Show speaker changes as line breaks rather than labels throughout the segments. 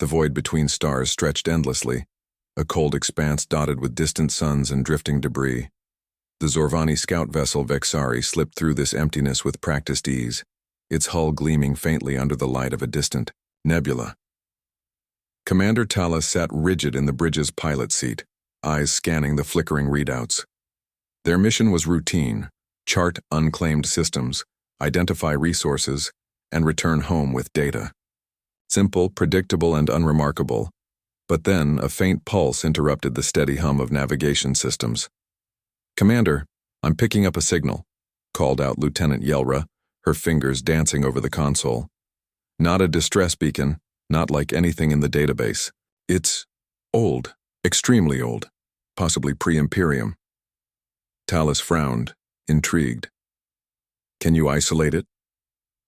The void between stars stretched endlessly, a cold expanse dotted with distant suns and drifting debris. The Zorvani scout vessel Vexari slipped through this emptiness with practiced ease, its hull gleaming faintly under the light of a distant nebula. Commander Talas sat rigid in the bridge's pilot seat, eyes scanning the flickering readouts. Their mission was routine: chart unclaimed systems, identify resources, and return home with data. Simple, predictable, and unremarkable. But then a faint pulse interrupted the steady hum of navigation systems. "Commander, I'm picking up a signal," called out Lieutenant Yelra, her fingers dancing over the console. "Not a distress beacon, not like anything in the database. It's old, extremely old, possibly pre-Imperium." Talas frowned, intrigued. "Can you isolate it?"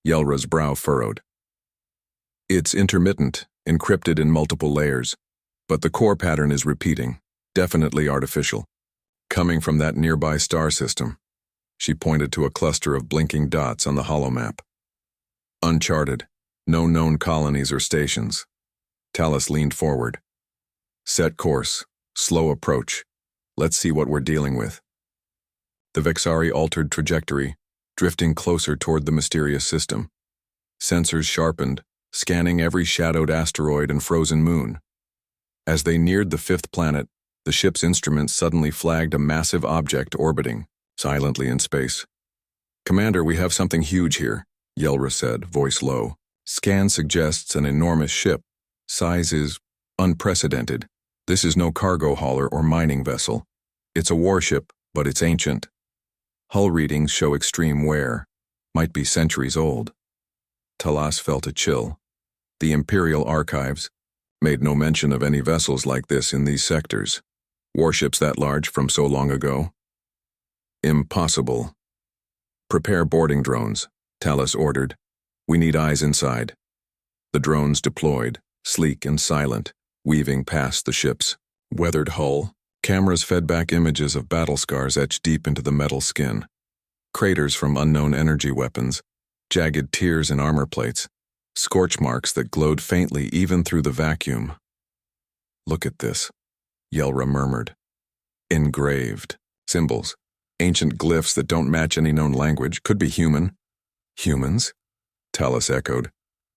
Yelra's brow furrowed. "It's intermittent, encrypted in multiple layers, but the core pattern is repeating, definitely artificial. Coming from that nearby star system." She pointed to a cluster of blinking dots on the holomap. "Uncharted, no known colonies or stations." Talas leaned forward. "Set course, slow approach. Let's see what we're dealing with." The Vexari altered trajectory, drifting closer toward the mysterious system. Sensors sharpened, scanning every shadowed asteroid and frozen moon. As they neared the fifth planet, the ship's instruments suddenly flagged a massive object orbiting silently in space. "Commander, we have something huge here," Yelra said, voice low. "Scan suggests an enormous ship. Size is unprecedented. This is no cargo hauler or mining vessel. It's a warship, but it's ancient. Hull readings show extreme wear. Might be centuries old." Talas felt a chill. The Imperial Archives made no mention of any vessels like this in these sectors. Warships that large from so long ago? Impossible. "Prepare boarding drones," Talas ordered. "We need eyes inside." The drones deployed, sleek and silent, weaving past the ship's weathered hull. Cameras fed back images of battle scars etched deep into the metal skin. Craters from unknown energy weapons, jagged tears in armor plates, scorch marks that glowed faintly even through the vacuum. "Look at this," Yelra murmured. "Engraved. Symbols. Ancient glyphs that don't match any known language. Could be human." "Humans?" Talas echoed,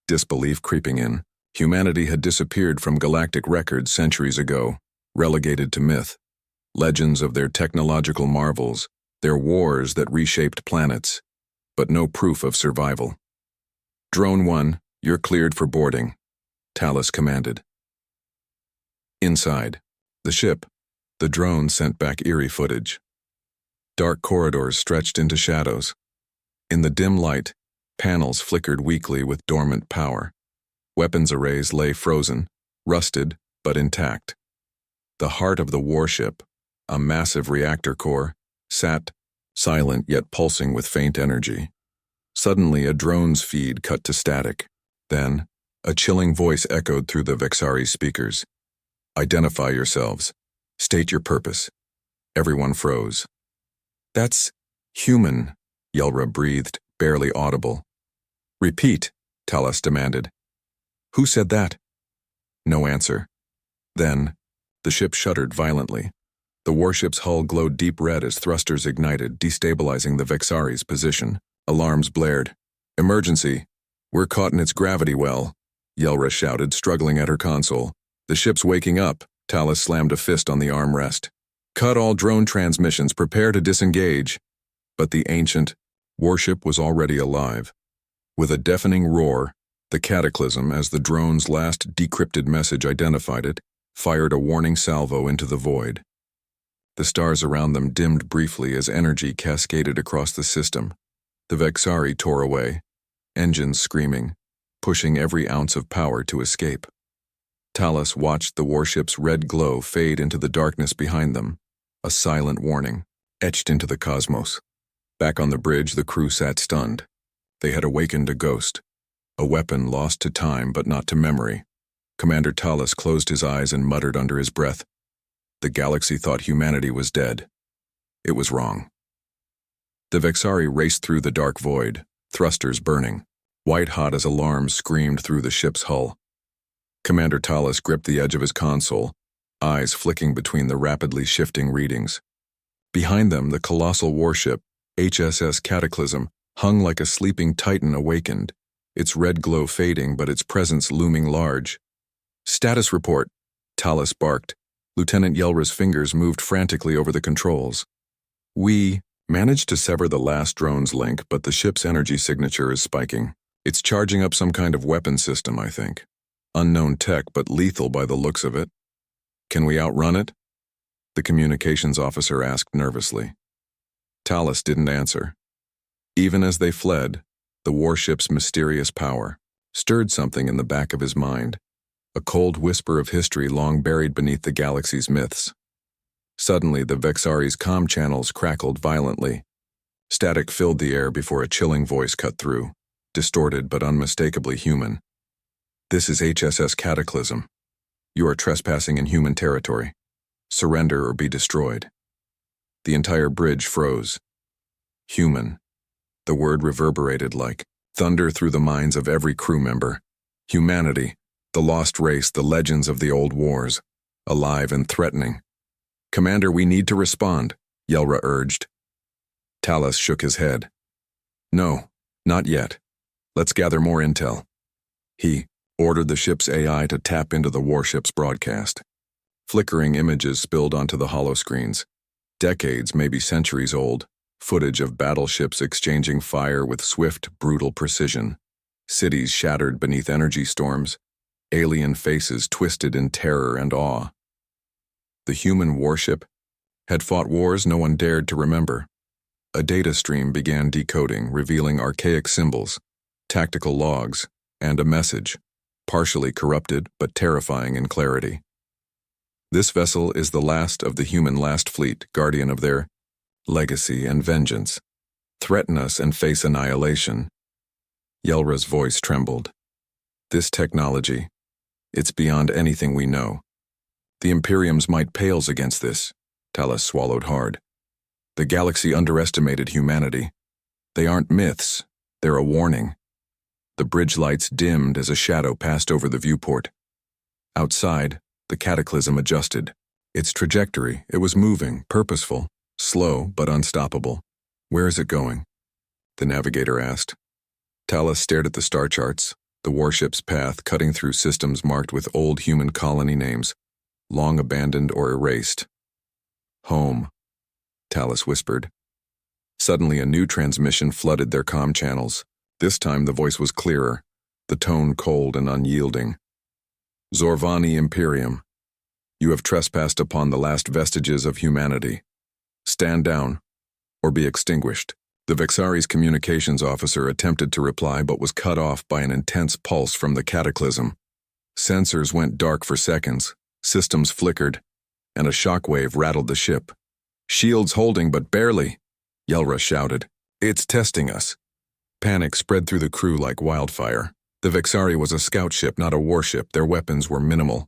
disbelief creeping in. Humanity had disappeared from galactic records centuries ago, relegated to myth. Legends of their technological marvels, their wars that reshaped planets, but no proof of survival. "Drone 1, you're cleared for boarding," Talas commanded. Inside the ship, the drone sent back eerie footage. Dark corridors stretched into shadows. In the dim light, panels flickered weakly with dormant power. Weapons arrays lay frozen, rusted but intact. The heart of the warship, a massive reactor core, sat silent yet pulsing with faint energy. Suddenly, a drone's feed cut to static. Then, a chilling voice echoed through the Vexari speakers. "Identify yourselves. State your purpose." Everyone froze. "That's human," Yelra breathed, barely audible. "Repeat," Talas demanded. "Who said that?" No answer. Then, the ship shuddered violently. The warship's hull glowed deep red as thrusters ignited, destabilizing the Vexari's position. Alarms blared. "Emergency! We're caught in its gravity well," Yelra shouted, struggling at her console. "The ship's waking up." Talas slammed a fist on the armrest. "Cut all drone transmissions, prepare to disengage." But the ancient warship was already alive. With a deafening roar, the Cataclysm, as the drone's last decrypted message identified it, fired a warning salvo into the void. The stars around them dimmed briefly as energy cascaded across the system. The Vexari tore away, engines screaming, pushing every ounce of power to escape. Talas watched the warship's red glow fade into the darkness behind them, a silent warning, etched into the cosmos. Back on the bridge, the crew sat stunned. They had awakened a ghost, a weapon lost to time but not to memory. Commander Talas closed his eyes and muttered under his breath. The galaxy thought humanity was dead. It was wrong. The Vexari raced through the dark void, thrusters burning. White-hot as alarms screamed through the ship's hull. Commander Tallis gripped the edge of his console, eyes flicking between the rapidly shifting readings. Behind them, the colossal warship, HSS Cataclysm, hung like a sleeping titan awakened, its red glow fading but its presence looming large. "Status report," Tallis barked. Lieutenant Yelra's fingers moved frantically over the controls. "We managed to sever the last drone's link, but the ship's energy signature is spiking. It's charging up some kind of weapon system, I think. Unknown tech, but lethal by the looks of it. Can we outrun it?" The communications officer asked nervously. Tallis didn't answer. Even as they fled, the warship's mysterious power stirred something in the back of his mind, a cold whisper of history long buried beneath the galaxy's myths. Suddenly, the Vexari's comm channels crackled violently. Static filled the air before a chilling voice cut through, distorted but unmistakably human. "This is HSS Cataclysm. You are trespassing in human territory. Surrender or be destroyed." The entire bridge froze. Human. The word reverberated like thunder through the minds of every crew member. Humanity, the lost race, the legends of the old wars, alive and threatening. "Commander, we need to respond," Yelra urged. Tallis shook his head. "No, not yet. Let's gather more intel." He ordered the ship's AI to tap into the warship's broadcast. Flickering images spilled onto the holoscreens. Decades, maybe centuries old, footage of battleships exchanging fire with swift, brutal precision. Cities shattered beneath energy storms. Alien faces twisted in terror and awe. The human warship had fought wars no one dared to remember. A data stream began decoding, revealing archaic symbols, tactical logs, and a message, partially corrupted but terrifying in clarity. "This vessel is the last of the human last fleet, guardian of their legacy and vengeance. Threaten us and face annihilation." Yelra's voice trembled. "This technology, it's beyond anything we know. The Imperium's might pales against this." Tallis swallowed hard. "The galaxy underestimated humanity. They aren't myths, they're a warning." The bridge lights dimmed as a shadow passed over the viewport. Outside, the cataclysm adjusted. Its trajectory, it was moving, purposeful, slow but unstoppable. "Where is it going?" the navigator asked. Tallis stared at the star charts, the warship's path cutting through systems marked with old human colony names, long abandoned or erased. "Home," Tallis whispered. Suddenly a new transmission flooded their comm channels. This time the voice was clearer, the tone cold and unyielding. "Zorvani Imperium, you have trespassed upon the last vestiges of humanity. Stand down, or be extinguished." The Vexari's communications officer attempted to reply but was cut off by an intense pulse from the cataclysm. Sensors went dark for seconds, systems flickered, and a shockwave rattled the ship. "Shields holding, but barely," Yelra shouted. "It's testing us." Panic spread through the crew like wildfire. The Vexari was a scout ship, not a warship. Their weapons were minimal.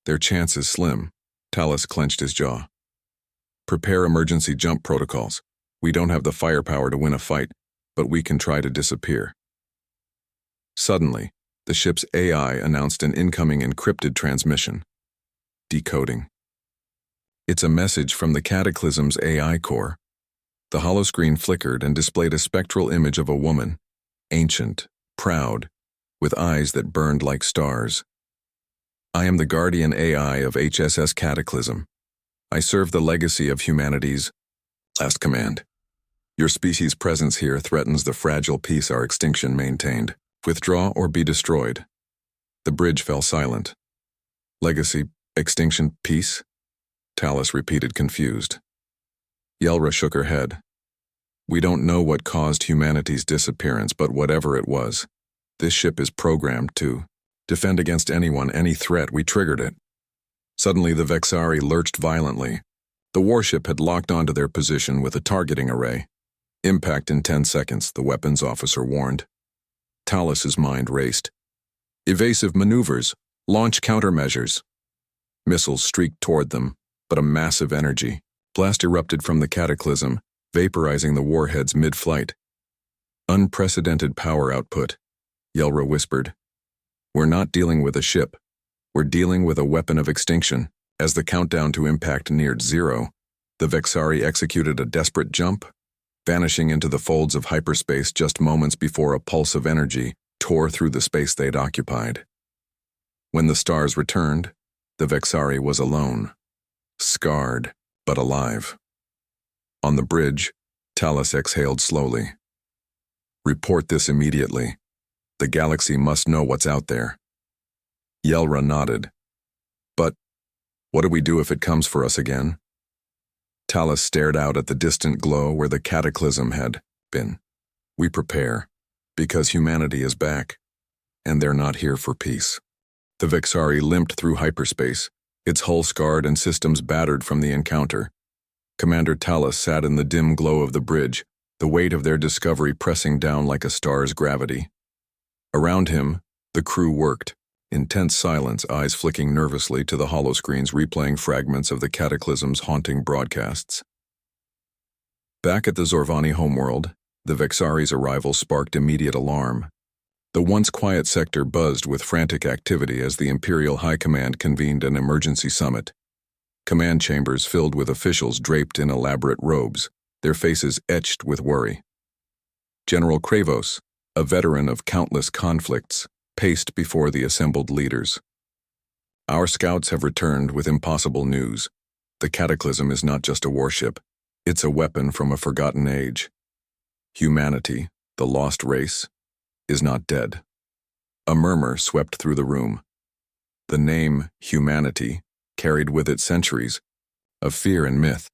Their chances slim. Tallis clenched his jaw. "Prepare emergency jump protocols. We don't have the firepower to win a fight, but we can try to disappear." Suddenly, the ship's AI announced an incoming encrypted transmission. Decoding. It's a message from the Cataclysm's AI core. The holoscreen flickered and displayed a spectral image of a woman, ancient, proud, with eyes that burned like stars. "I am the guardian AI of HSS Cataclysm. I serve the legacy of humanity's last command. Your species' presence here threatens the fragile peace our extinction maintained. Withdraw or be destroyed." The bridge fell silent. "Legacy, extinction, peace?" Tallis repeated, confused. Yelra shook her head. "We don't know what caused humanity's disappearance, but whatever it was, this ship is programmed to defend against anyone, any threat. We triggered it." Suddenly the Vexari lurched violently. The warship had locked onto their position with a targeting array. "Impact in 10 seconds, the weapons officer warned. Tallis's mind raced. "Evasive maneuvers, launch countermeasures." Missiles streaked toward them, but a massive energy blast erupted from the cataclysm, vaporizing the warheads mid-flight. "Unprecedented power output," Yelra whispered. "We're not dealing with a ship. We're dealing with a weapon of extinction. As the countdown to impact neared zero, the Vexari executed a desperate jump, vanishing into the folds of hyperspace just moments before a pulse of energy tore through the space they'd occupied. When the stars returned, the Vexari was alone, scarred but alive. On the bridge, Talus exhaled slowly. "Report this immediately. The galaxy must know what's out there." Yelra nodded. "But what do we do if it comes for us again?" Talus stared out at the distant glow where the cataclysm had been. "We prepare, because humanity is back, and they're not here for peace." The Vexari limped through hyperspace, its hull scarred and systems battered from the encounter. Commander Talus sat in the dim glow of the bridge, the weight of their discovery pressing down like a star's gravity. Around him, the crew worked, in tense silence, eyes flicking nervously to the holoscreens replaying fragments of the Cataclysm's haunting broadcasts. Back at the Zorvani homeworld, the Vexari's arrival sparked immediate alarm. The once quiet sector buzzed with frantic activity as the Imperial High Command convened an emergency summit. Command chambers filled with officials draped in elaborate robes, their faces etched with worry. General Kravos, a veteran of countless conflicts, paced before the assembled leaders. "Our scouts have returned with impossible news. The Cataclysm is not just a warship. It's a weapon from a forgotten age. Humanity, the lost race, is not dead." A murmur swept through the room. The name humanity carried with it centuries of fear and myth,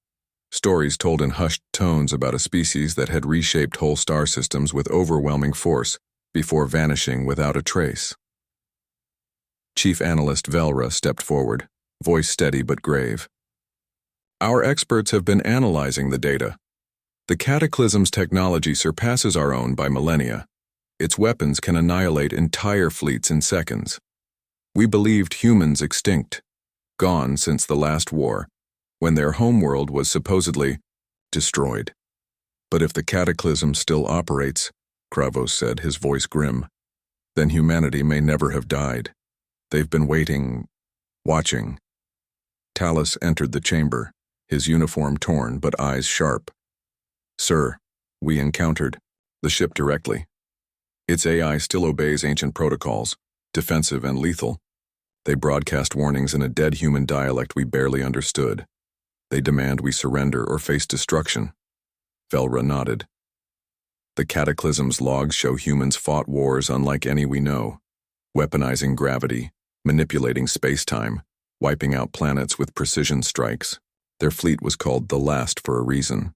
stories told in hushed tones about a species that had reshaped whole star systems with overwhelming force before vanishing without a trace. Chief Analyst Velra stepped forward, voice steady but grave. "Our experts have been analyzing the data. The Cataclysm's technology surpasses our own by millennia. Its weapons can annihilate entire fleets in seconds. We believed humans extinct, gone since the last war, when their homeworld was supposedly destroyed. But if the Cataclysm still operates," Kravos said, his voice grim, "then humanity may never have died. They've been waiting, watching." Talus entered the chamber, his uniform torn but eyes sharp. "Sir, we encountered the ship directly. Its AI still obeys ancient protocols, defensive and lethal. They broadcast warnings in a dead human dialect we barely understood. They demand we surrender or face destruction." Velra nodded. "The Cataclysm's logs show humans fought wars unlike any we know, weaponizing gravity, manipulating space-time, wiping out planets with precision strikes. Their fleet was called the Last for a reason.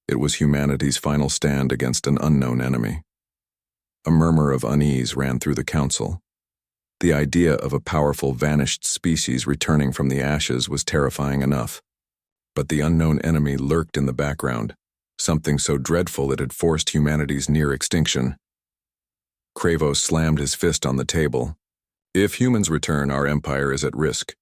It was humanity's final stand against an unknown enemy." A murmur of unease ran through the council. The idea of a powerful vanished species returning from the ashes was terrifying enough. But the unknown enemy lurked in the background, something so dreadful it had forced humanity's near extinction. Kravos slammed his fist on the table. "If humans return, our empire is at risk.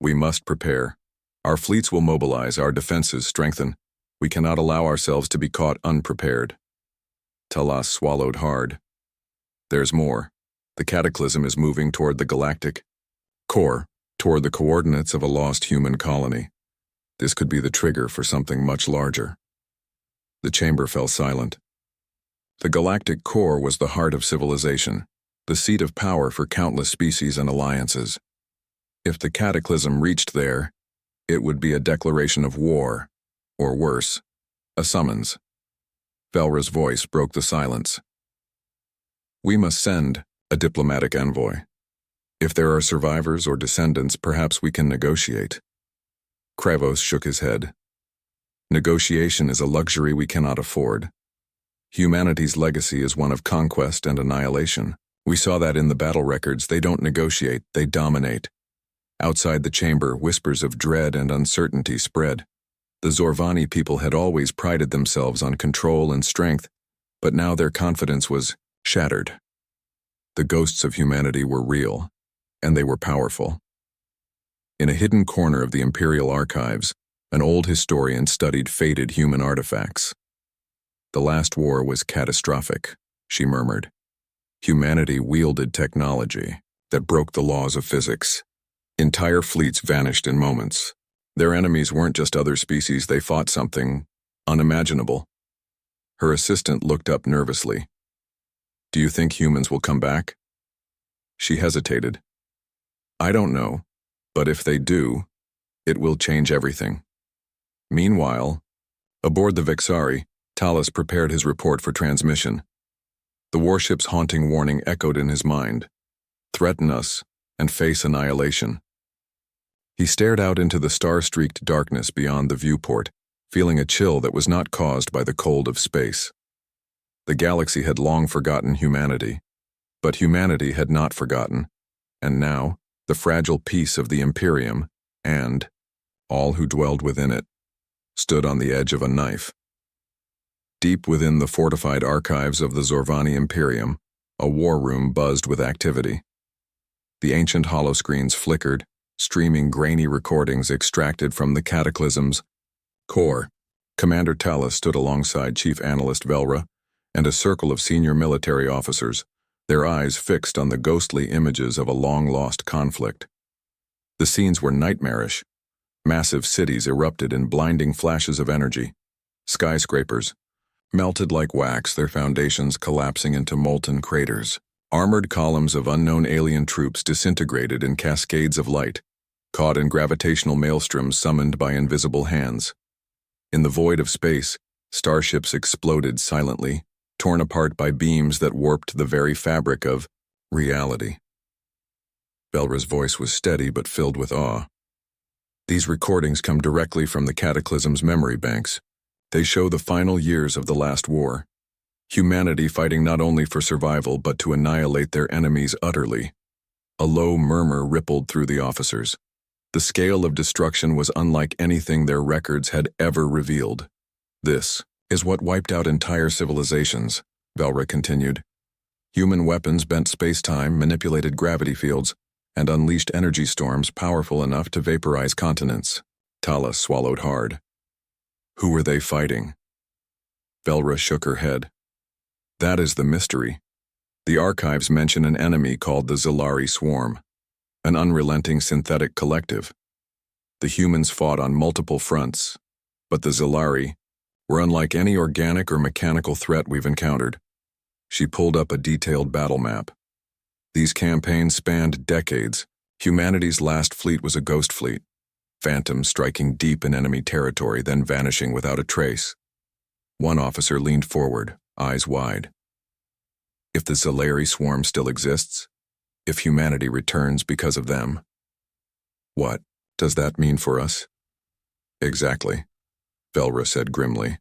We must prepare. Our fleets will mobilize, our defenses strengthen. We cannot allow ourselves to be caught unprepared." Talas swallowed hard. "There's more. The Cataclysm is moving toward the Galactic core, toward the coordinates of a lost human colony. This could be the trigger for something much larger." The chamber fell silent. The Galactic core was the heart of civilization, the seat of power for countless species and alliances. If the Cataclysm reached there, it would be a declaration of war, or worse, a summons. Velra's voice broke the silence. "We must send a diplomatic envoy. If there are survivors or descendants, perhaps we can negotiate." Kravos shook his head. "Negotiation is a luxury we cannot afford. Humanity's legacy is one of conquest and annihilation. We saw that in the battle records. They don't negotiate, they dominate." Outside the chamber, whispers of dread and uncertainty spread. The Zorvani people had always prided themselves on control and strength, but now their confidence was shattered. The ghosts of humanity were real, and they were powerful. In a hidden corner of the Imperial archives, an old historian studied faded human artifacts. "The last war was catastrophic," she murmured. "Humanity wielded technology that broke the laws of physics. Entire fleets vanished in moments. Their enemies weren't just other species, they fought something unimaginable. Her assistant looked up nervously. "Do you think humans will come back?" She hesitated. "I don't know, but if they do, it will change everything." Meanwhile, aboard the Vexari, Talos prepared his report for transmission. The warship's haunting warning echoed in his mind. Threaten us, and face annihilation. He stared out into the star-streaked darkness beyond the viewport, feeling a chill that was not caused by the cold of space. The galaxy had long forgotten humanity, but humanity had not forgotten, and now, the fragile peace of the Imperium, and all who dwelled within it, stood on the edge of a knife. Deep within the fortified archives of the Zorvani Imperium, a war room buzzed with activity. The ancient holoscreens flickered, streaming grainy recordings extracted from the Cataclysm's core. Commander Talos stood alongside Chief Analyst Velra and a circle of senior military officers, their eyes fixed on the ghostly images of a long-lost conflict. The scenes were nightmarish. Massive cities erupted in blinding flashes of energy. Skyscrapers melted like wax, their foundations collapsing into molten craters. Armored columns of unknown alien troops disintegrated in cascades of light, caught in gravitational maelstroms summoned by invisible hands. In the void of space, starships exploded silently, torn apart by beams that warped the very fabric of reality. Velra's voice was steady but filled with awe. "These recordings come directly from the Cataclysm's memory banks. They show the final years of the last war. Humanity fighting not only for survival but to annihilate their enemies utterly." A low murmur rippled through the officers. The scale of destruction was unlike anything their records had ever revealed. "This is what wiped out entire civilizations," Velra continued. "Human weapons bent space-time, manipulated gravity fields, and unleashed energy storms powerful enough to vaporize continents." Talos swallowed hard. "Who were they fighting?" Velra shook her head. "That is the mystery. The archives mention an enemy called the Zilari Swarm, an unrelenting synthetic collective. The humans fought on multiple fronts, but the Zilari were unlike any organic or mechanical threat we've encountered." She pulled up a detailed battle map. These campaigns spanned decades. Humanity's last fleet was a ghost fleet, phantoms striking deep in enemy territory, then vanishing without a trace. One officer leaned forward, eyes wide. "If the Zilari Swarm still exists, if humanity returns because of them, what does that mean for us?" "Exactly," Velra said grimly.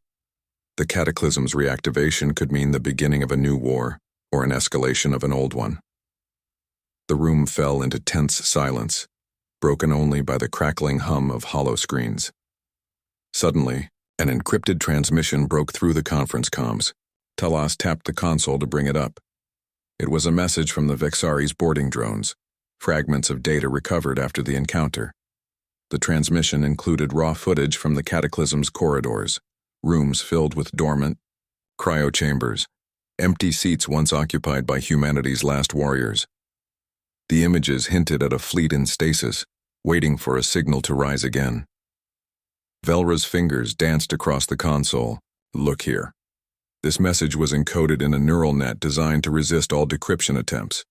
"The Cataclysm's reactivation could mean the beginning of a new war, or an escalation of an old one." The room fell into tense silence, broken only by the crackling hum of holoscreens. Suddenly, an encrypted transmission broke through the conference comms. Talos tapped the console to bring it up. It was a message from the Vexari's boarding drones, fragments of data recovered after the encounter. The transmission included raw footage from the Cataclysm's corridors, rooms filled with dormant cryochambers, empty seats once occupied by humanity's last warriors. The images hinted at a fleet in stasis, waiting for a signal to rise again. Velra's fingers danced across the console. "Look here." This message was encoded in a neural net designed to resist all decryption attempts.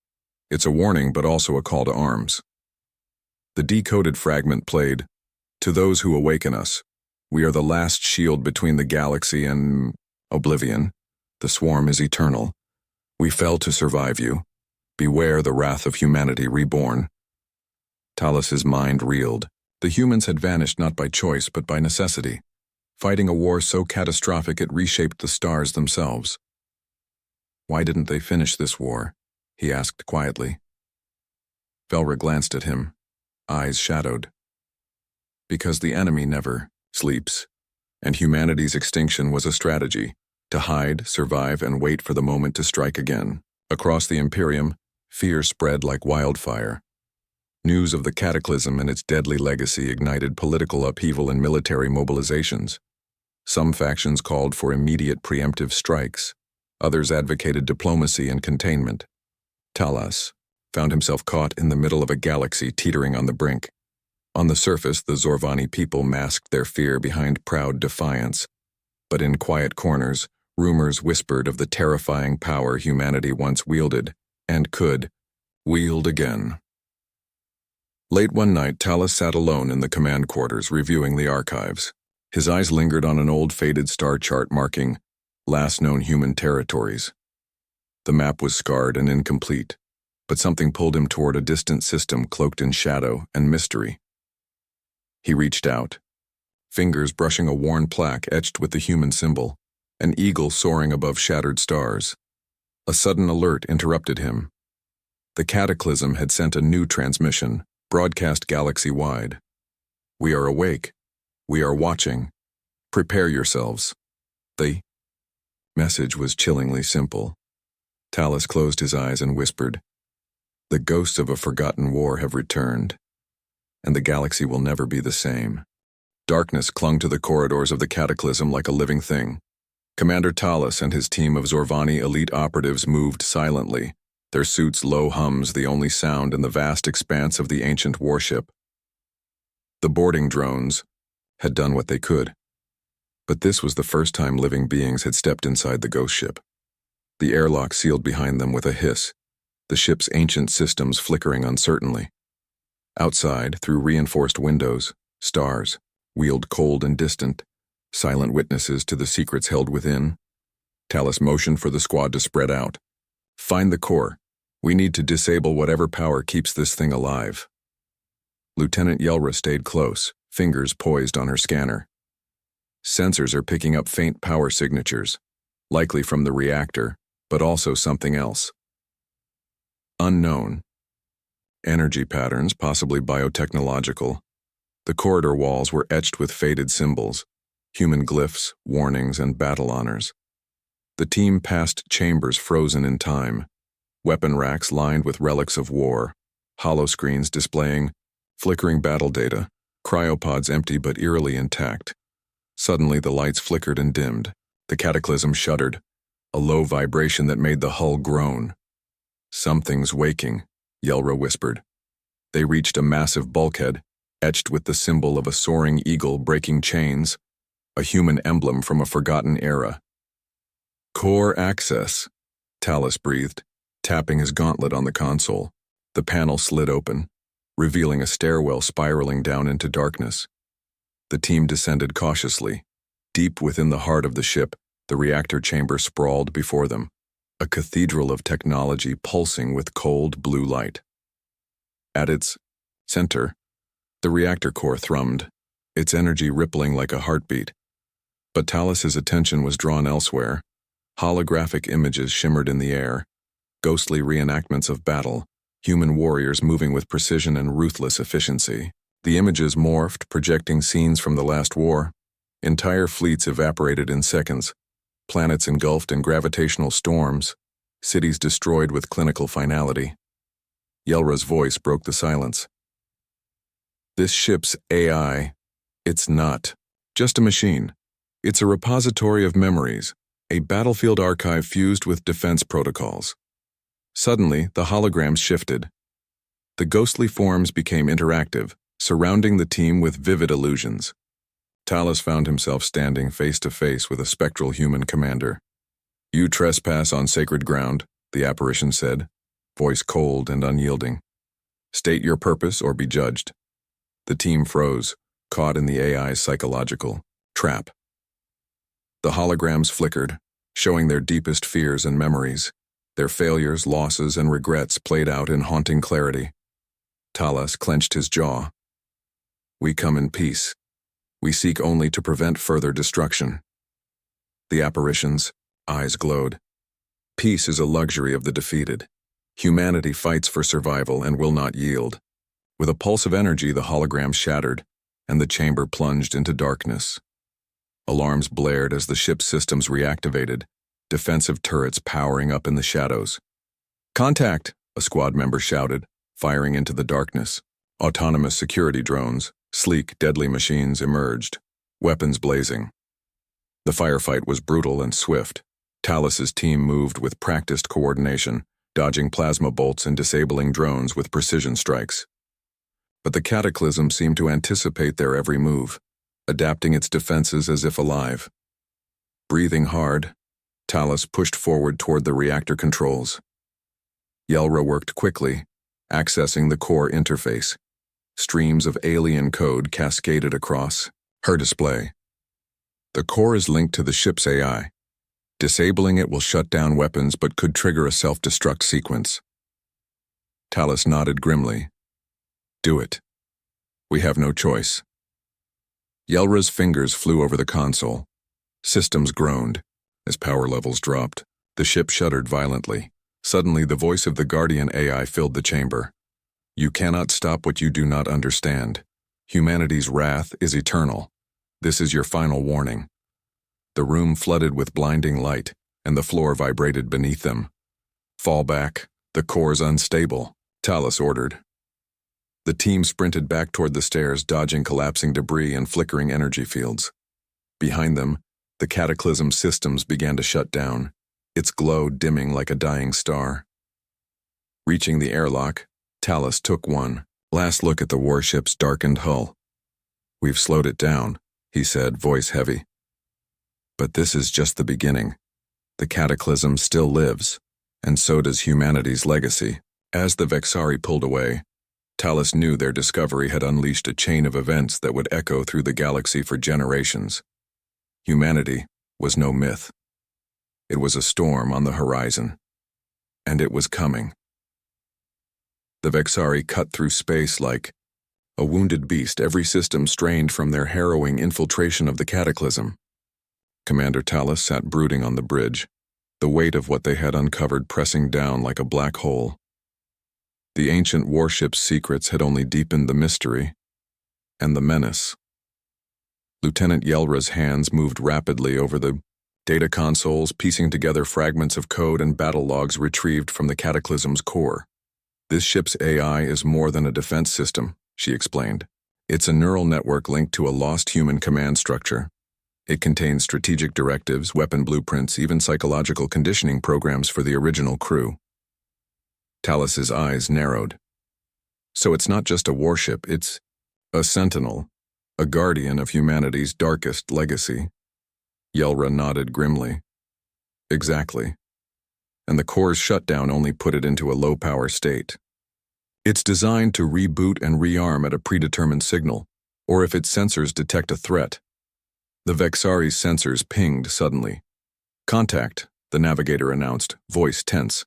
It's a warning, but also a call to arms. The decoded fragment played, "To those who awaken us, we are the last shield between the galaxy and oblivion. The swarm is eternal. We fell to survive you. Beware the wrath of humanity reborn." Talos's mind reeled. The humans had vanished not by choice but by necessity, fighting a war so catastrophic it reshaped the stars themselves. "Why didn't they finish this war?" he asked quietly. Velra glanced at him, eyes shadowed. "Because the enemy never sleeps, and humanity's extinction was a strategy, to hide, survive, and wait for the moment to strike again." Across the Imperium, fear spread like wildfire. News of the Cataclysm and its deadly legacy ignited political upheaval and military mobilizations. Some factions called for immediate preemptive strikes. Others advocated diplomacy and containment. Talos, found himself caught in the middle of a galaxy teetering on the brink. On the surface, the Zorvani people masked their fear behind proud defiance. But in quiet corners, rumors whispered of the terrifying power humanity once wielded, and could wield again. Late one night, Talus sat alone in the command quarters reviewing the archives. His eyes lingered on an old faded star chart marking last known human territories. The map was scarred and incomplete, but something pulled him toward a distant system cloaked in shadow and mystery. He reached out, fingers brushing a worn plaque etched with the human symbol, an eagle soaring above shattered stars. A sudden alert interrupted him. The Cataclysm had sent a new transmission, broadcast galaxy-wide. "We are awake. We are watching. Prepare yourselves." The message was chillingly simple. Talus closed his eyes and whispered, "The ghosts of a forgotten war have returned, and the galaxy will never be the same." Darkness clung to the corridors of the Cataclysm like a living thing. Commander Talus and his team of Zorvani elite operatives moved silently, their suits' low hums the only sound in the vast expanse of the ancient warship. The boarding drones had done what they could, but this was the first time living beings had stepped inside the ghost ship. The airlock sealed behind them with a hiss, the ship's ancient systems flickering uncertainly. Outside, through reinforced windows, stars wheeled cold and distant, silent witnesses to the secrets held within. Talus motioned for the squad to spread out. "Find the core. We need to disable whatever power keeps this thing alive." Lieutenant Yelra stayed close, fingers poised on her scanner. Sensors are picking up faint power signatures, likely from the reactor, but also something else. Unknown. Energy patterns, possibly biotechnological. The corridor walls were etched with faded symbols, human glyphs, warnings, and battle honors. The team passed chambers frozen in time, weapon racks lined with relics of war, holoscreens displaying flickering battle data, cryopods empty but eerily intact. Suddenly the lights flickered and dimmed. The Cataclysm shuddered, a low vibration that made the hull groan. "Something's waking," Yelra whispered. They reached a massive bulkhead, etched with the symbol of a soaring eagle breaking chains, a human emblem from a forgotten era. "Core access," Talus breathed, tapping his gauntlet on the console. The panel slid open, revealing a stairwell spiraling down into darkness. The team descended cautiously. Deep within the heart of the ship, the reactor chamber sprawled before them, a cathedral of technology pulsing with cold blue light. At its center, the reactor core thrummed, its energy rippling like a heartbeat. But Talus's attention was drawn elsewhere. Holographic images shimmered in the air, ghostly reenactments of battle, human warriors moving with precision and ruthless efficiency. The images morphed, projecting scenes from the last war. Entire fleets evaporated in seconds, planets engulfed in gravitational storms, cities destroyed with clinical finality. Yelra's voice broke the silence. "This ship's AI, it's not just a machine. It's a repository of memories, a battlefield archive fused with defense protocols." Suddenly, the holograms shifted. The ghostly forms became interactive, surrounding the team with vivid illusions. Talus found himself standing face to face with a spectral human commander. "You trespass on sacred ground," the apparition said, voice cold and unyielding. "State your purpose or be judged." The team froze, caught in the AI's psychological trap. The holograms flickered, showing their deepest fears and memories. Their failures, losses, and regrets played out in haunting clarity. Talus clenched his jaw. "We come in peace. We seek only to prevent further destruction." The apparition's eyes glowed. "Peace is a luxury of the defeated. Humanity fights for survival and will not yield." With a pulse of energy, the hologram shattered, and the chamber plunged into darkness. Alarms blared as the ship's systems reactivated, defensive turrets powering up in the shadows. "Contact!" a squad member shouted, firing into the darkness. Autonomous security drones, sleek, deadly machines emerged, weapons blazing. The firefight was brutal and swift. Talus's team moved with practiced coordination, dodging plasma bolts and disabling drones with precision strikes. But the Cataclysm seemed to anticipate their every move, adapting its defenses as if alive. Breathing hard, Talos pushed forward toward the reactor controls. Yelra worked quickly, accessing the core interface. Streams of alien code cascaded across her display. The core is linked to the ship's AI. Disabling it will shut down weapons but could trigger a self-destruct sequence. Talos nodded grimly. Do it. We have no choice. Yelra's fingers flew over the console. Systems groaned. As power levels dropped, the ship shuddered violently. Suddenly, the voice of the Guardian AI filled the chamber. You cannot stop what you do not understand. Humanity's wrath is eternal. This is your final warning. The room flooded with blinding light, and the floor vibrated beneath them. Fall back. The core's unstable, Talos ordered. The team sprinted back toward the stairs, dodging collapsing debris and flickering energy fields. Behind them, the Cataclysm systems began to shut down, its glow dimming like a dying star. Reaching the airlock, Talos took one last look at the warship's darkened hull. We've slowed it down, he said, voice heavy. But this is just the beginning. The Cataclysm still lives, and so does humanity's legacy. As the Vexari pulled away, Talos knew their discovery had unleashed a chain of events that would echo through the galaxy for generations. Humanity was no myth. It was a storm on the horizon, and it was coming. The Vexari cut through space like a wounded beast, every system strained from their harrowing infiltration of the Cataclysm. Commander Talos sat brooding on the bridge, the weight of what they had uncovered pressing down like a black hole. The ancient warship's secrets had only deepened the mystery and the menace. Lieutenant Yelra's hands moved rapidly over the data consoles, piecing together fragments of code and battle logs retrieved from the Cataclysm's core. This ship's AI is more than a defense system, she explained. It's a neural network linked to a lost human command structure. It contains strategic directives, weapon blueprints, even psychological conditioning programs for the original crew. Talos's eyes narrowed. So it's not just a warship, it's a sentinel, a guardian of humanity's darkest legacy. Yelra nodded grimly. Exactly. And the core's shutdown only put it into a low-power state. It's designed to reboot and rearm at a predetermined signal, or if its sensors detect a threat. The Vexari's sensors pinged suddenly. Contact, the navigator announced, voice tense.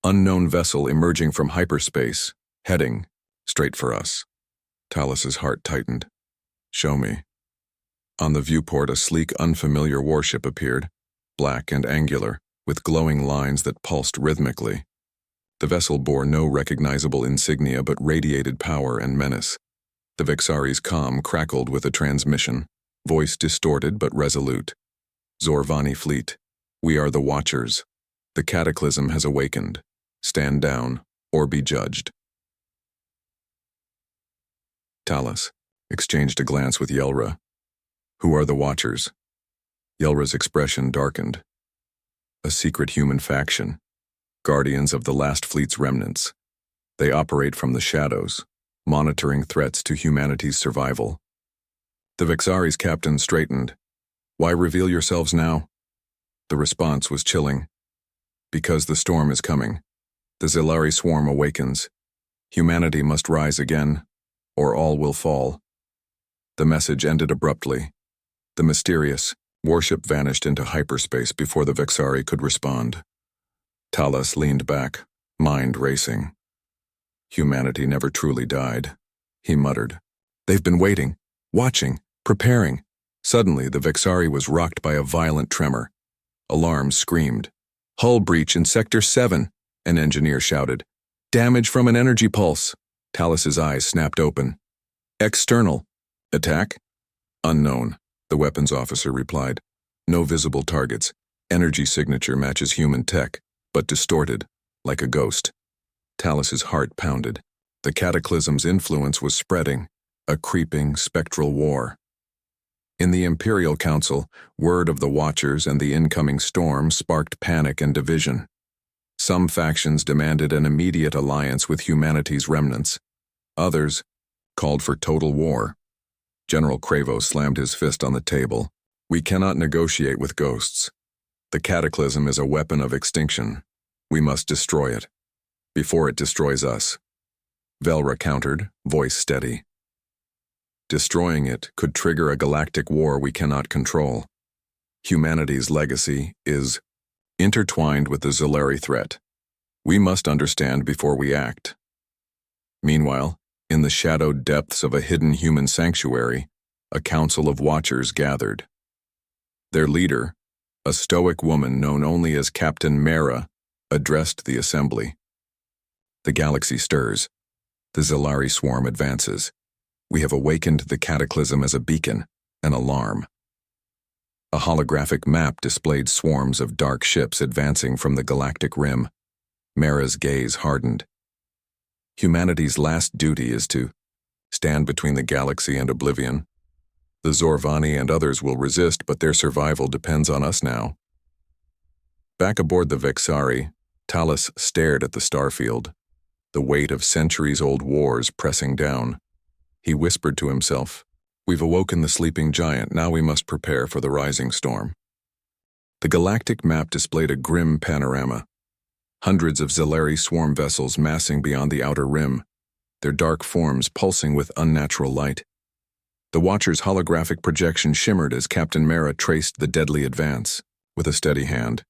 Unknown vessel emerging from hyperspace, heading straight for us. Talos's heart tightened. Show me. On the viewport, a sleek, unfamiliar warship appeared, black and angular, with glowing lines that pulsed rhythmically. The vessel bore no recognizable insignia but radiated power and menace. The Vexari's comm crackled with a transmission, voice distorted but resolute. Zorvani fleet, we are the Watchers. The Cataclysm has awakened. Stand down, or be judged. Talos exchanged a glance with Yelra. Who are the Watchers? Yelra's expression darkened. A secret human faction, guardians of the last fleet's remnants. They operate from the shadows, monitoring threats to humanity's survival. The Vexari's captain straightened. Why reveal yourselves now? The response was chilling. Because the storm is coming. The Zilari swarm awakens. Humanity must rise again, or all will fall. The message ended abruptly. The mysterious warship vanished into hyperspace before the Vexari could respond. Talos leaned back, mind racing. Humanity never truly died, he muttered. They've been waiting, watching, preparing. Suddenly, the Vexari was rocked by a violent tremor. Alarms screamed. Hull breach in Sector 7, an engineer shouted. Damage from an energy pulse. Talos's eyes snapped open. External. Attack? Unknown, the weapons officer replied. No visible targets. Energy signature matches human tech, but distorted, like a ghost. Talos's heart pounded. The Cataclysm's influence was spreading, a creeping, spectral war. In the Imperial Council, word of the Watchers and the incoming storm sparked panic and division. Some factions demanded an immediate alliance with humanity's remnants. Others called for total war. General Kravo slammed his fist on the table. We cannot negotiate with ghosts. The cataclysm is a weapon of extinction. We must destroy it, before it destroys us. Velra countered, voice steady. Destroying it could trigger a galactic war we cannot control. Humanity's legacy is intertwined with the Zolari threat. We must understand before we act. Meanwhile, in the shadowed depths of a hidden human sanctuary, a council of watchers gathered. Their leader, a stoic woman known only as Captain Mara, addressed the assembly. The galaxy stirs. The Zolari swarm advances. We have awakened the cataclysm as a beacon, an alarm. A holographic map displayed swarms of dark ships advancing from the galactic rim. Mara's gaze hardened. Humanity's last duty is to stand between the galaxy and oblivion. The Zorvani and others will resist, but their survival depends on us now. Back aboard the Vexari, Talos stared at the starfield, the weight of centuries-old wars pressing down. He whispered to himself, "We've awoken the sleeping giant, now we must prepare for the rising storm." The galactic map displayed a grim panorama. Hundreds of Zolari swarm vessels massing beyond the outer rim, their dark forms pulsing with unnatural light. The Watcher's holographic projection shimmered as Captain Mara traced the deadly advance, with a steady hand.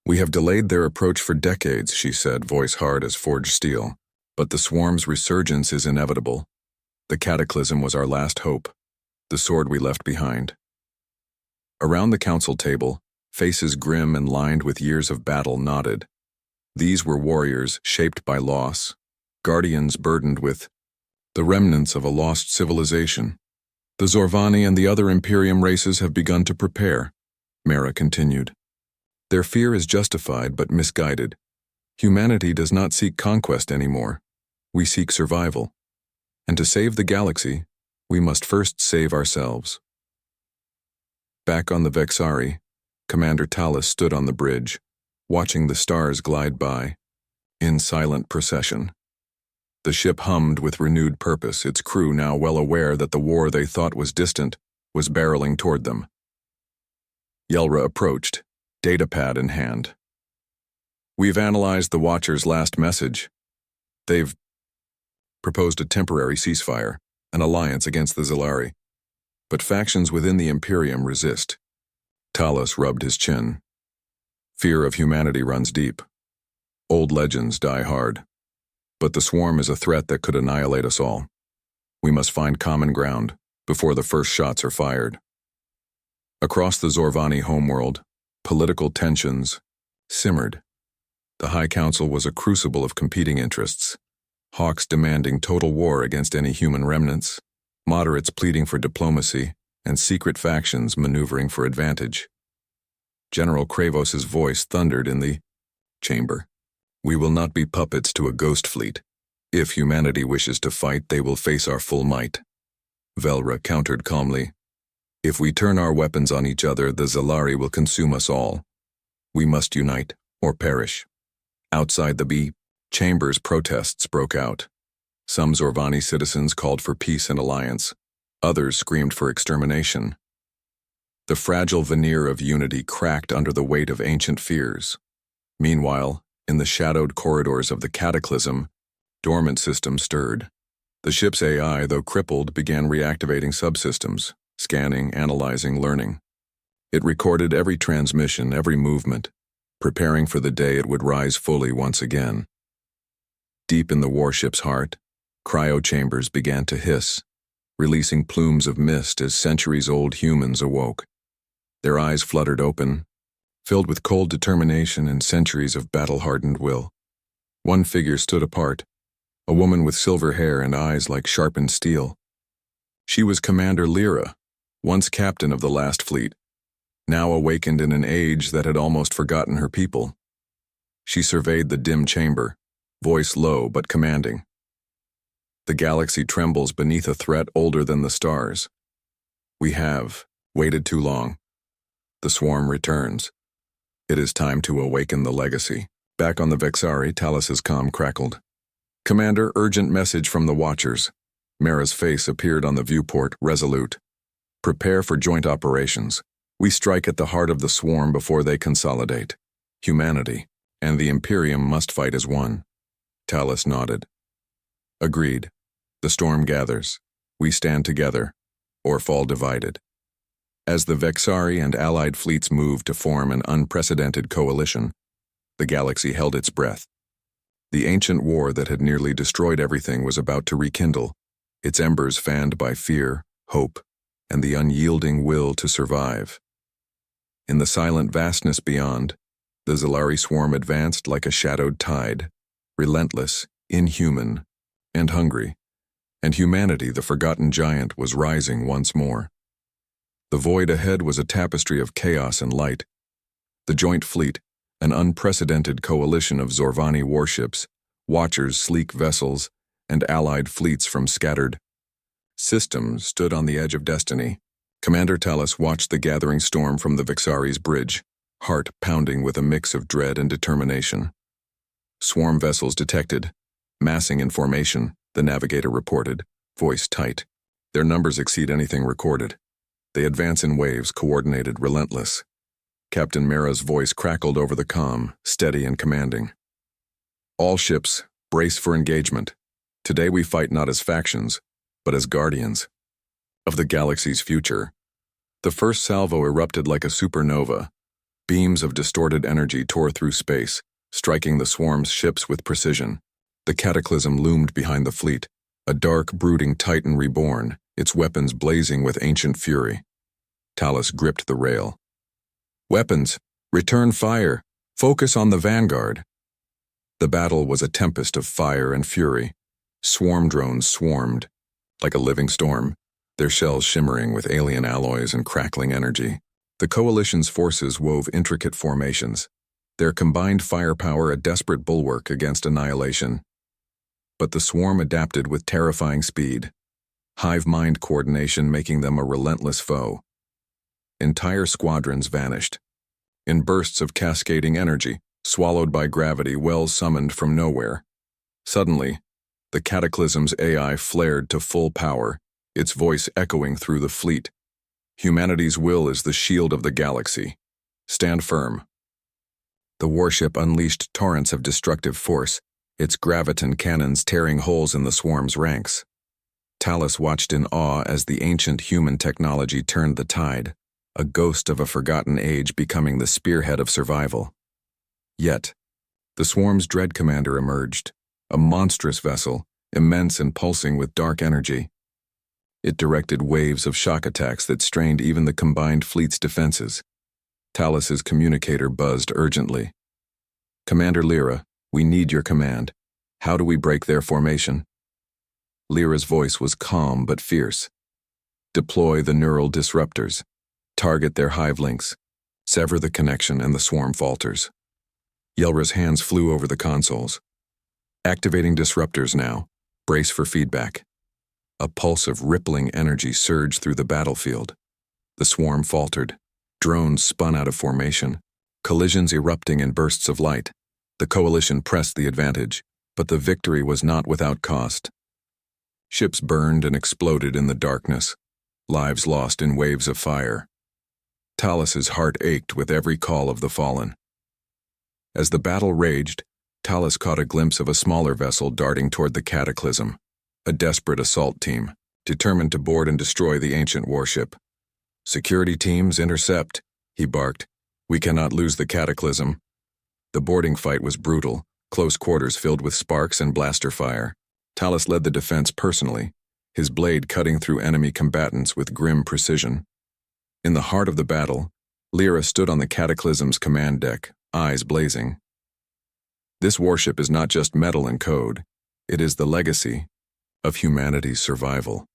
"We have delayed their approach for decades," she said, voice hard as forged steel. "But the swarm's resurgence is inevitable. The cataclysm was our last hope, the sword we left behind." Around the council table, faces grim and lined with years of battle nodded. These were warriors shaped by loss, guardians burdened with the remnants of a lost civilization. "The Zorvani and the other Imperium races have begun to prepare," Mara continued. "Their fear is justified but misguided. Humanity does not seek conquest anymore. We seek survival. And to save the galaxy, we must first save ourselves." Back on the Vexari, Commander Talos stood on the bridge, watching the stars glide by, in silent procession. The ship hummed with renewed purpose, its crew now well aware that the war they thought was distant was barreling toward them. Yelra approached, datapad in hand. "We've analyzed the Watcher's last message. They've proposed a temporary ceasefire, an alliance against the Zolari. But factions within the Imperium resist." Talos rubbed his chin. "Fear of humanity runs deep. Old legends die hard. But the swarm is a threat that could annihilate us all. We must find common ground before the first shots are fired." Across the Zorvani homeworld, political tensions simmered. The High Council was a crucible of competing interests. Hawks demanding total war against any human remnants, moderates pleading for diplomacy, and secret factions maneuvering for advantage. General Kravos's voice thundered in the chamber. "We will not be puppets to a ghost fleet. If humanity wishes to fight, they will face our full might." Velra countered calmly. "If we turn our weapons on each other, the Zolari will consume us all. We must unite, or perish." Outside the chamber's protests broke out. Some Zorvani citizens called for peace and alliance. Others screamed for extermination. The fragile veneer of unity cracked under the weight of ancient fears. Meanwhile, in the shadowed corridors of the cataclysm, dormant systems stirred. The ship's AI, though crippled, began reactivating subsystems, scanning, analyzing, learning. It recorded every transmission, every movement, preparing for the day it would rise fully once again. Deep in the warship's heart, cryo-chambers began to hiss, releasing plumes of mist as centuries-old humans awoke. Their eyes fluttered open, filled with cold determination and centuries of battle-hardened will. One figure stood apart, a woman with silver hair and eyes like sharpened steel. She was Commander Lyra, once captain of the last fleet, now awakened in an age that had almost forgotten her people. She surveyed the dim chamber, voice low but commanding. "The galaxy trembles beneath a threat older than the stars. We have waited too long. The swarm returns. It is time to awaken the legacy." Back on the Vexari, Talus's comm crackled. "Commander, urgent message from the Watchers." Mara's face appeared on the viewport, resolute. "Prepare for joint operations. We strike at the heart of the swarm before they consolidate. Humanity and the Imperium must fight as one." Talus nodded. "Agreed. The storm gathers. We stand together, or fall divided." As the Vexari and allied fleets moved to form an unprecedented coalition, the galaxy held its breath. The ancient war that had nearly destroyed everything was about to rekindle, its embers fanned by fear, hope, and the unyielding will to survive. In the silent vastness beyond, the Zilari swarm advanced like a shadowed tide, relentless, inhuman, and hungry, and humanity, the forgotten giant, was rising once more. The void ahead was a tapestry of chaos and light. The joint fleet, an unprecedented coalition of Zorvani warships, Watchers' sleek vessels, and allied fleets from scattered systems, stood on the edge of destiny. Commander Talus watched the gathering storm from the Vexari's bridge, heart pounding with a mix of dread and determination. "Swarm vessels detected. Massing in formation," the navigator reported, voice tight. "Their numbers exceed anything recorded. They advance in waves, coordinated, relentless." Captain Mara's voice crackled over the comm, steady and commanding. "All ships, brace for engagement. Today we fight not as factions, but as guardians of the galaxy's future." The first salvo erupted like a supernova. Beams of distorted energy tore through space, striking the swarm's ships with precision. The cataclysm loomed behind the fleet, a dark, brooding titan reborn, its weapons blazing with ancient fury. Talus gripped the rail. "Weapons! Return fire! Focus on the vanguard!" The battle was a tempest of fire and fury. Swarm drones swarmed, like a living storm, their shells shimmering with alien alloys and crackling energy. The coalition's forces wove intricate formations, their combined firepower a desperate bulwark against annihilation. But the swarm adapted with terrifying speed, hive-mind coordination making them a relentless foe. Entire squadrons vanished. In bursts of cascading energy, swallowed by gravity, wells summoned from nowhere. Suddenly, the cataclysm's AI flared to full power, its voice echoing through the fleet. "Humanity's will is the shield of the galaxy. Stand firm." The warship unleashed torrents of destructive force, its graviton cannons tearing holes in the swarm's ranks. Talus watched in awe as the ancient human technology turned the tide, a ghost of a forgotten age becoming the spearhead of survival. Yet, the swarm's dread commander emerged, a monstrous vessel, immense and pulsing with dark energy. It directed waves of shock attacks that strained even the combined fleet's defenses. Talus's communicator buzzed urgently. "Commander Lyra, we need your command. How do we break their formation?" Lyra's voice was calm but fierce. "Deploy the neural disruptors. Target their hive links. Sever the connection and the swarm falters." Yelra's hands flew over the consoles. "Activating disruptors now. Brace for feedback." A pulse of rippling energy surged through the battlefield. The swarm faltered. Drones spun out of formation, collisions erupting in bursts of light. The coalition pressed the advantage, but the victory was not without cost. Ships burned and exploded in the darkness, lives lost in waves of fire. Talus's heart ached with every call of the fallen. As the battle raged, Talus caught a glimpse of a smaller vessel darting toward the cataclysm, a desperate assault team, determined to board and destroy the ancient warship. "Security teams, intercept," he barked. "We cannot lose the cataclysm." The boarding fight was brutal, close quarters filled with sparks and blaster fire. Talus led the defense personally, his blade cutting through enemy combatants with grim precision. In the heart of the battle, Lyra stood on the cataclysm's command deck, eyes blazing. "This warship is not just metal and code. It is the legacy of humanity's survival.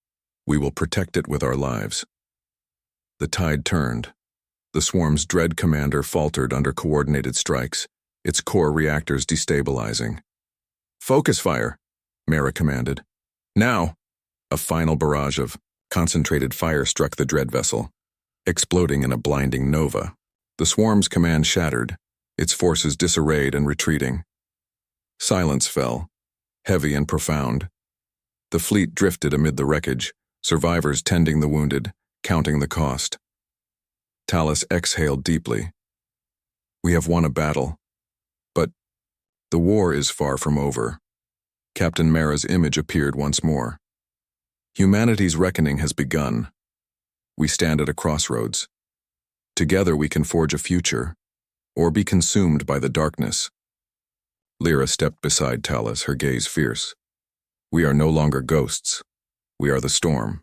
We will protect it with our lives." The tide turned. The swarm's dread commander faltered under coordinated strikes, its core reactors destabilizing. "Focus fire," Mara commanded. "Now!" A final barrage of concentrated fire struck the dread vessel, exploding in a blinding nova. The swarm's command shattered, its forces disarrayed and retreating. Silence fell, heavy and profound. The fleet drifted amid the wreckage, survivors tending the wounded, counting the cost. Talus exhaled deeply. We have won a battle, but the war is far from over. Captain Mara's image appeared once more. Humanity's reckoning has begun. We stand at a crossroads. Together we can forge a future, or be consumed by the darkness. Lyra stepped beside Talus, her gaze fierce. We are no longer ghosts. We are the storm.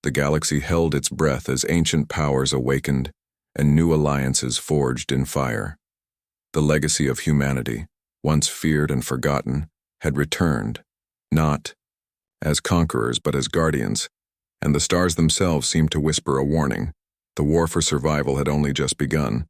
The galaxy held its breath as ancient powers awakened and new alliances forged in fire. The legacy of humanity, once feared and forgotten, had returned, not as conquerors but as guardians, and the stars themselves seemed to whisper a warning. The war for survival had only just begun.